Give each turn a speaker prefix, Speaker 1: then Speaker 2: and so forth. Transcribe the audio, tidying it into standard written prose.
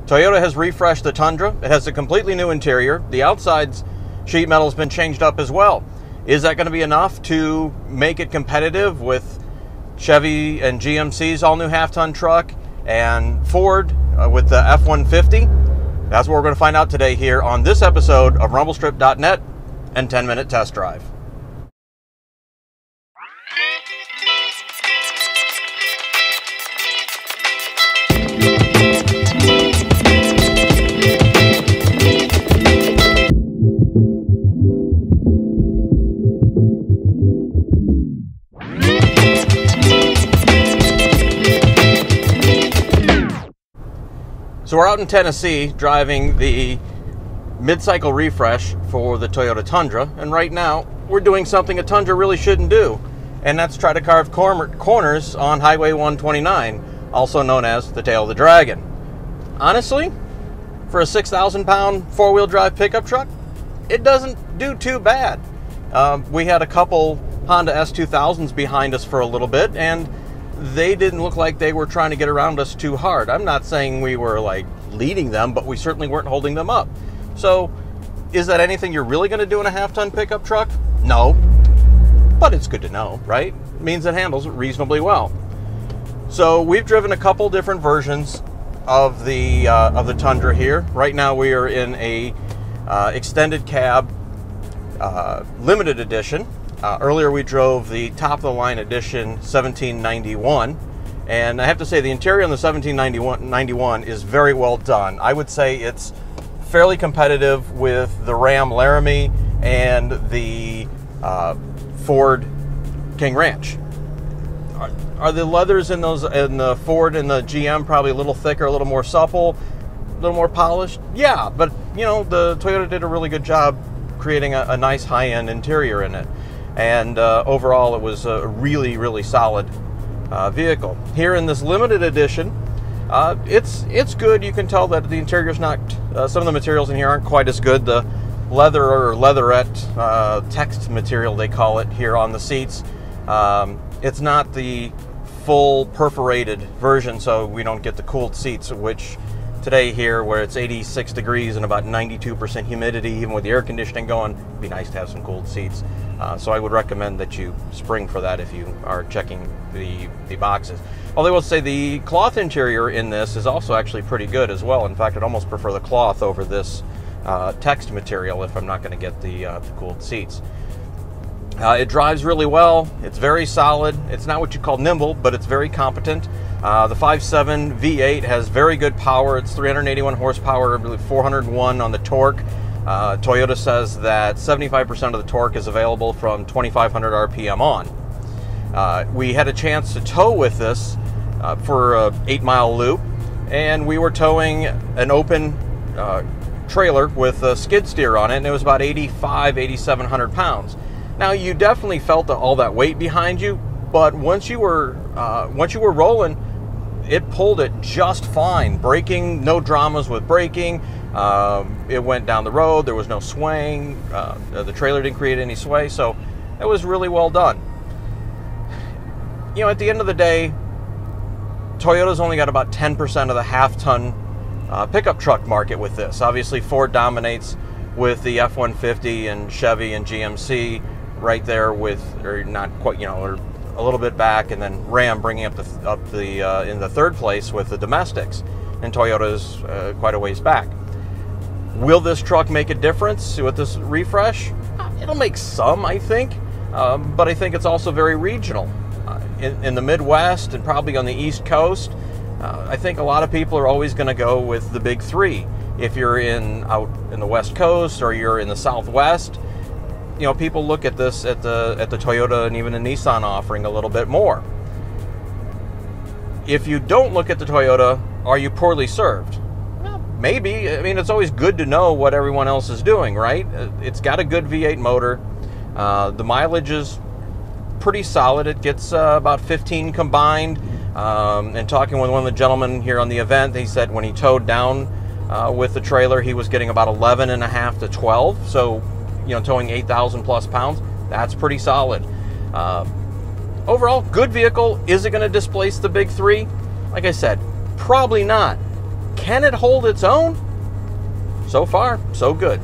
Speaker 1: Toyota has refreshed the Tundra. It has a completely new interior. The outside's sheet metal has been changed up as well. Is that going to be enough to make it competitive with Chevy and GMC's all-new half-ton truck and Ford with the F-150? That's what we're going to find out today here on this episode of Rumblestrip.NET and 10-Minute Test Drive. So we're out in Tennessee driving the mid-cycle refresh for the Toyota Tundra, and right now we're doing something a Tundra really shouldn't do, and that's try to carve corners on Highway 129, also known as the tail of the dragon. Honestly, for a 6,000-pound four-wheel drive pickup truck, it doesn't do too bad. We had a couple Honda S2000s behind us for a little bit, and they didn't look like they were trying to get around us too hard. I'm not saying we were like leading them, but we certainly weren't holding them up. So is that anything you're really going to do in a half-ton pickup truck? No, but it's good to know, right? It means it handles reasonably well. So we've driven a couple different versions of the Tundra here. Right now we are in a extended cab limited edition. Earlier we drove the top-of-the-line edition 1791, and I have to say the interior on the 1791 is very well done. I would say it's fairly competitive with the Ram Laramie and the Ford King Ranch. Are the leathers in the Ford and the GM probably a little thicker, a little more supple, a little more polished? Yeah, but you know, the Toyota did a really good job creating a nice high-end interior in it. And overall, it was a really, really solid vehicle. Here in this limited edition, it's good. You can tell that the interior's not, some of the materials in here aren't quite as good. The leather or leatherette text material, they call it here on the seats. It's not the full perforated version, so we don't get the cooled seats, which today here, where it's 86 degrees and about 92% humidity, even with the air conditioning going, it'd be nice to have some cooled seats. So I would recommend that you spring for that if you are checking the boxes. Although I will say the cloth interior in this is also actually pretty good as well. In fact, I'd almost prefer the cloth over this text material if I'm not going to get the cooled seats. It drives really well. It's very solid. It's not what you call nimble, but it's very competent. The 5.7 V8 has very good power. It's 381 horsepower, I believe 401 on the torque. Toyota says that 75% of the torque is available from 2,500 RPM on. We had a chance to tow with this for a 8-mile loop, and we were towing an open trailer with a skid steer on it, and it was about 8,700 pounds. Now, you definitely felt all that weight behind you, but once you were rolling, it pulled it just fine. Braking, no dramas with braking. It went down the road. There was no swaying. The trailer didn't create any sway, so it was really well done. You know, at the end of the day, Toyota's only got about 10% of the half-ton pickup truck market with this. Obviously, Ford dominates with the F-150 and Chevy and GMC right there with, or not quite, you know, or a little bit back, and then Ram bringing up the in the third place with the domestics, and Toyota's quite a ways back. Will this truck make a difference with this refresh? It'll make some, I think, but I think it's also very regional. In the Midwest and probably on the East Coast, I think a lot of people are always going to go with the big three. If you're out in the West Coast or you're in the Southwest, you know, people look at this at the Toyota and even the Nissan offering a little bit more. If you don't look at the Toyota, are you poorly served? Well, maybe. I mean, it's always good to know what everyone else is doing, right? It's got a good V8 motor. The mileage is pretty solid. It gets about 15 combined. And talking with one of the gentlemen here on the event, he said when he towed down with the trailer, he was getting about 11.5 to 12. So, you know, towing 8,000 plus pounds, that's pretty solid. Overall, good vehicle. Is it going to displace the big three? Like I said, probably not. Can it hold its own? So far, so good.